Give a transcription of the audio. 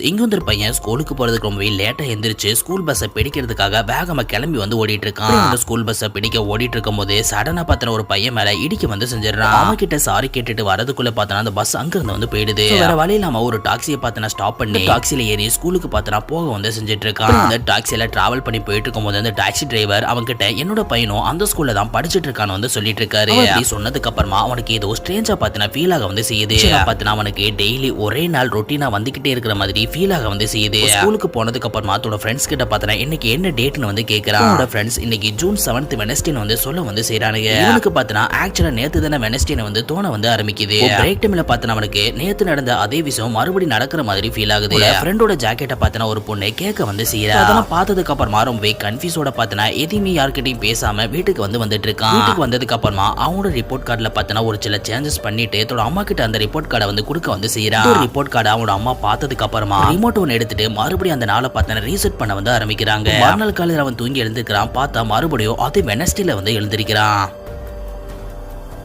இங்க வந்து ஒரு பையன் ஸ்கூலுக்கு போறதுக்கு ரொம்பவே லேட்டா எந்திரிச்சு ஸ்கூல் பஸ்ஸை பிடிக்கிறதுக்காக வேகமா கிளம்பி வந்து ஓடிட்டு இருக்கான். அந்த ஸ்கூல் பஸ்ஸை பிடிக்க ஓடிட்டு இருக்கும் போது சடனா பார்த்தன ஒரு பையன் மேல இடிக்க வந்து செஞ்சிடறான். அவன் கிட்ட சாரி கேட்டுட்டு வரதுக்குள்ள பார்த்தனா அந்த பஸ் அங்க இருந்து வந்து போயிடுது. வேற வழி இல்லாம ஒரு டாக்ஸியை பார்த்தனா ஸ்டாப் பண்ணி டாக்ஸில ஏறி ஸ்கூலுக்கு பார்த்தனா போக வந்து செஞ்சுட்டு இருக்கான். அந்த டாக்ஸில டிராவல் பண்ணி போயிட்டு இருக்கும் போது அந்த டாக்ஸி டிரைவர் அவன் கிட்ட என்னோட பையனும் அந்த ஸ்கூல்ல தான் படிச்சிட்டு இருக்கான்னு வந்து சொல்லிட்டு இருக்காரு. அப்படி சொன்னதுக்கு அப்புறமா அவனுக்கு ஏதோ ஸ்ட்ரேஞ்சா பார்த்தனா ஃபீல் ஆக வந்து செய்யுது. பார்த்தனா அவனுக்கு டெய்லி ஒரே நாள் ரொட்டீனா வந்துகிட்டே இருக்கிற மாதிரி ஃபீல் ஆக வந்து செய்யுது. ஸ்கூலுக்கு போனதுக்கு அப்புறமா தோட ஃப்ரெண்ட்ஸ் கிட்ட பார்த்தனா இன்னைக்கு என்ன டேட்னு வந்து கேக்குறான். அவனோட ஃப்ரெண்ட்ஸ் இன்னைக்கு ஜூன் 7th வெனஸ்டே வந்து சொல்ல வந்து செய்றானுங்க. இவனுக்கு பார்த்தனா ஆக்சுவலா நேத்து தான வெனஸ்டே வந்து தோண வந்து ஆரம்பிக்குது. பிரேக் டைம்ல பார்த்தனா அவனுக்கு நேத்து நடந்த அதே விஷயம் மறுபடியும் நடக்கிற மாதிரி ஃபீல் ஆகுது. ஃப்ரெண்டோட ஜாக்கெட்டை பார்த்தனா ஒரு பொண்ணு கேட்க வந்து செய்றா. அதெல்லாம் பார்த்ததுக்கு அப்புறமா ரொம்ப கன்ஃபியூஸோட பார்த்தனா எதுவுமே யார்கிட்டயும் பேசாம வீட்டுக்கு வந்துட்டு இருக்கான். வீட்டுக்கு வந்ததுக்கு அப்புறமா அவனோட ரிப்போர்ட் கார்டுல பார்த்தனா ஒரு சில சேஞ்சஸ் பண்ணிட்டு தோட அம்மா கிட்ட அந்த ரிப்போர்ட் கார்டை வந்து கொடுக்க வந்து செய்றான். ரிப்போர்ட் கார்டை அவனோட அம்மா பார்த்ததுக்கு அப்புறமா ரிமோட் ஒன்னு எடுத்துட்டு மறுபடியும் அந்த நாளை பார்த்தா ரீசெட் பண்ண வந்து ஆரம்பிக்கிறாங்க. மறுநாள் காலையில் அவன் தூங்கி எழுந்திருக்கிறான். பார்த்தா மறுபடியும் அது வெனஸ்டேல வந்து எழுந்திருக்கிறான்.